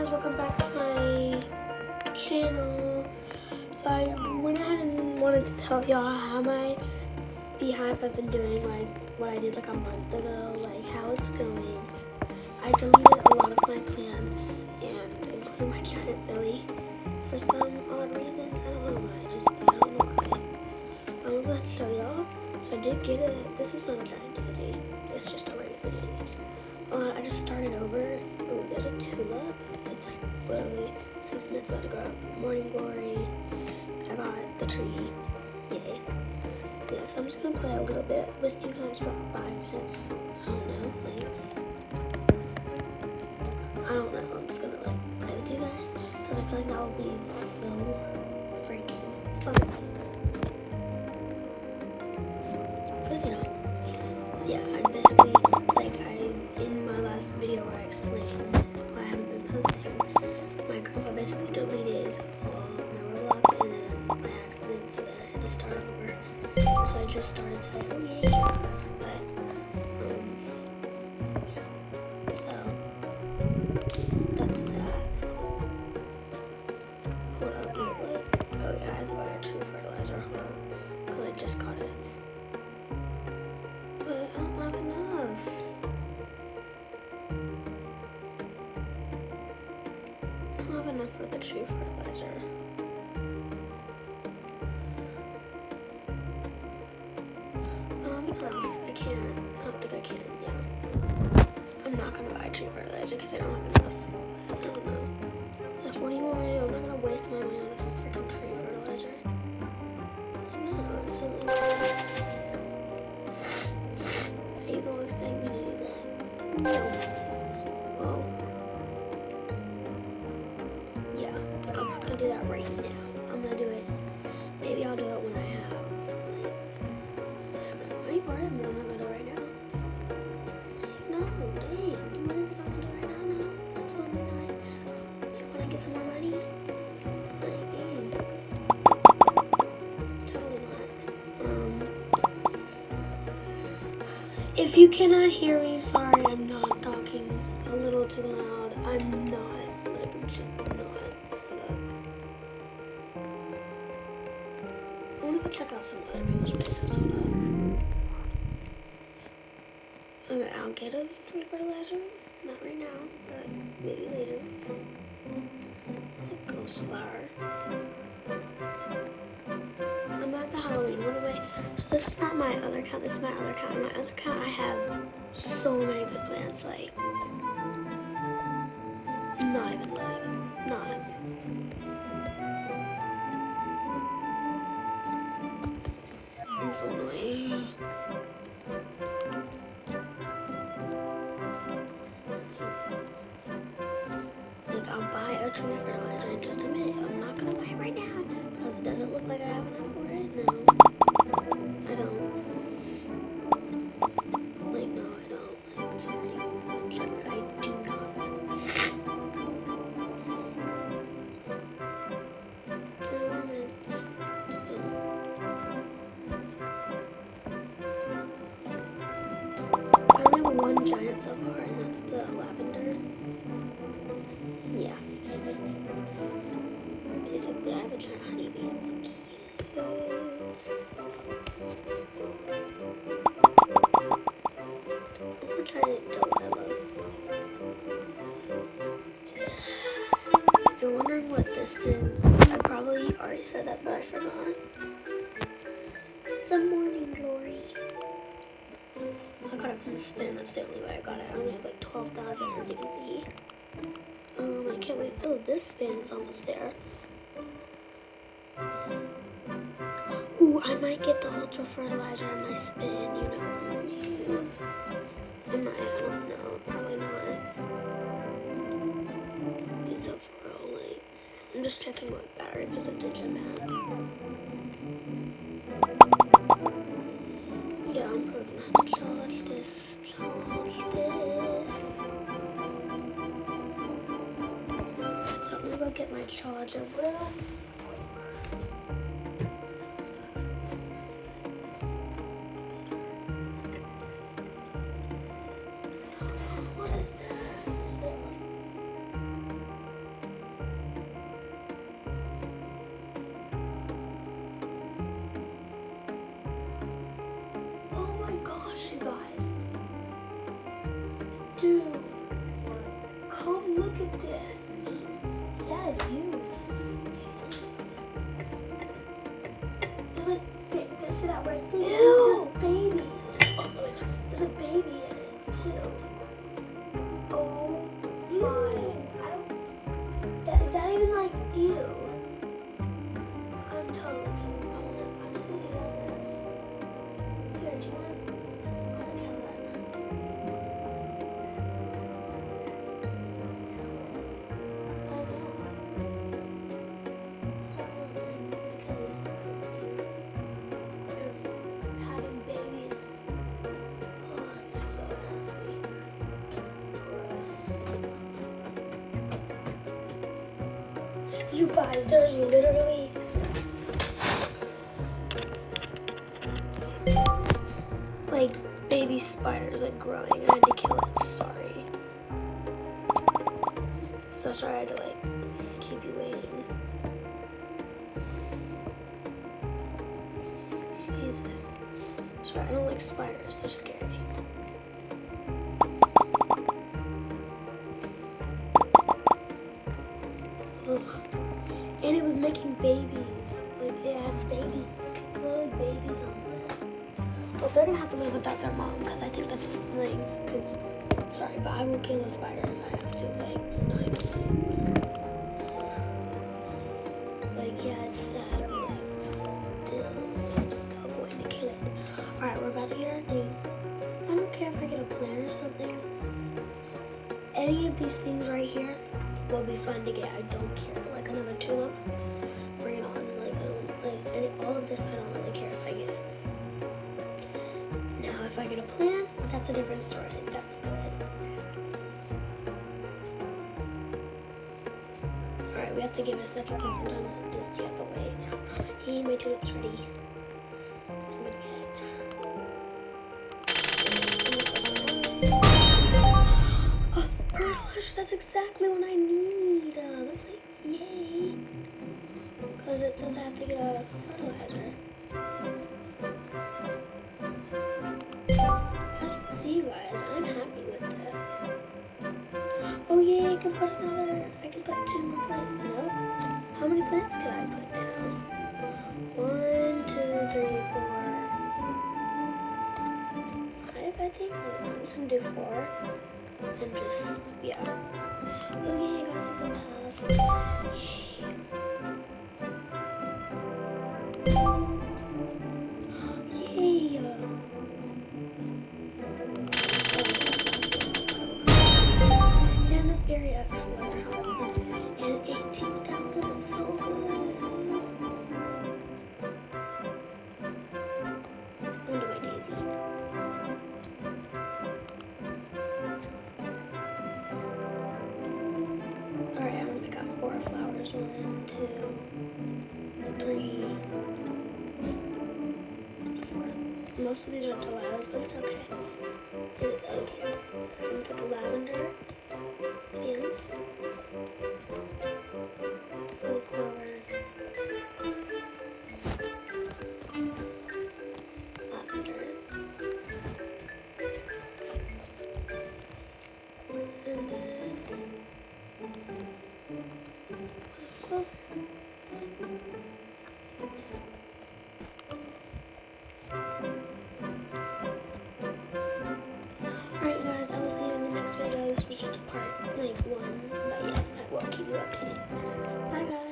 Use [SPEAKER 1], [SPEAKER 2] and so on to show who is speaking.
[SPEAKER 1] guys, welcome back to my channel. So I went ahead and wanted to tell y'all how my beehive I've been doing, like what I did like a month ago, like how it's going. I deleted a lot of my plants, and including my giant lily for some odd reason. I don't know why, I don't know why. I'm going to show y'all. So I did get it. This is not a giant daisy, it's just a regular daisy. I just started over. Oh, there's a tulip. It's literally 6 minutes about to grow. Morning glory. I got the tree. Yay. Yeah, so I'm just gonna play a little bit with you guys for 5 minutes. I don't know, I'm just gonna like play with you guys because I feel like that will be so freaking fun. Because yeah, I basically in my last video where I explained why I haven't been posting, my grandpa basically deleted all my Roblox and then by accident, so then I had to start over. So I just started today. Oh yay! But yeah. So that's that. Hold up, wait, what? Oh yeah, I have to buy a tree fertilizer. Hold up, because I just got it. But I don't have enough. I don't have enough for the tree fertilizer. I don't have enough. I can't. I don't think I can. Yeah. I'm not gonna buy tree fertilizer because I don't have enough. I don't know. Like, what do you want me to do? I'm not gonna waste my money on a freaking tree fertilizer. Like, no, absolutely not. Are you gonna expect me to do that? No. Well, yeah, like I'm not gonna do that right now. I'm gonna do it. Maybe I'll do it when I have enough money for it, but I'm not gonna do it right now. Like, no, dang, you really think I'm gonna do it right now? No, absolutely not. Maybe when I get some more money. Like, dang. Totally not. If you cannot hear me, sorry, I'm not talking a little too loud. I'm not. Like, I'm just not. Hold up. I want to go check out some other people's places. Hold up. Okay, I'll get a tree fertilizer. Not right now, but maybe later. The ghost flower. I'm at the Halloween one away. So this is not my other account. This is my other account. On my other account, I have so many good plants. Like, not even like, not. I'm so annoying. Like, I'll buy a tree fertilizer in just a minute. I'm not gonna buy it right now because it doesn't look like I have enough for it. No, I don't. Like, no, I don't. I'm sorry. I'm sorry. I do not. 3 more minutes. Still. I only have one giant so far, and that's the lavender. Yeah. Basically, I have a giant honeybee. It's so cute. I'm gonna try Delilah. If you're wondering what this is, I probably already said that, but I forgot. It's a morning glory. I got it from the spin. That's the only way I got it. I only have like 12,000, as you can see. I can't wait. Oh, this spin is almost there. Ooh, I might get the ultra fertilizer on my spin. You never know. I don't know. Probably not. It's so for real. Like, I'm just checking what battery percentage I'm at. Yeah, I'm probably gonna have to charge this. Let me go get my charger real quick. What is that? like this. Yes, you. There's like, see that right thing? There's babies. There's a baby in it too. Oh my. Is that even like ew? I'm totally kidding. I'm just gonna use this. Here, do you want to kill it? I know. Because there's having babies. Oh, it's so nasty. Gross. You guys, there's literally like baby spiders like growing. I had to kill it. Sorry. So sorry I had to like keep you waiting. Jesus. Sorry, I don't like spiders. They're scary. Ugh. And it was making babies. Like it had babies. Literally babies on there. Well, they're gonna have to live without their mom because I think that's like, sorry, but I will kill a spider if I have to. Like, not even like, yeah, it's sad, but like, I'm still going to kill it. Alright, we're about to get our thing. I don't care if I get a plant or something. Any of these things right here will be fun to get. I don't care. Like another tulip, bring it on. All of this, I don't really care if I get. Now, if I get a plant, that's a different story. That's good. Alright, we have to give it a second because sometimes it just you have to wait. Hey, my tulip's ready. I'm gonna get it. Oh, fertilizer! That's exactly what I need. That's like, yay. Because it says I have to get a fertilizer. As you can see, you guys, I'm happy with that. Oh yeah, I can put 2 more plants. No? How many plants can I put down? 1, 2, 3, 4, 5, I think. Oh, no, I'm just gonna do 4. And just, yeah. Oh yeah, I got a season pass. Yay. Yay! And a berry excellent. And 18,000 is so good. I'm gonna do my daisy. Alright, I'm gonna pick out 4 flowers. 1, 2, 3, 4. Most of these are delilahs, but it's okay. Okay. I'm gonna put the lavender and full clover. Lavender. And then clover. Alright guys, I will see you in the next video. This was just part 1, but yes, I will keep you updated. Bye guys.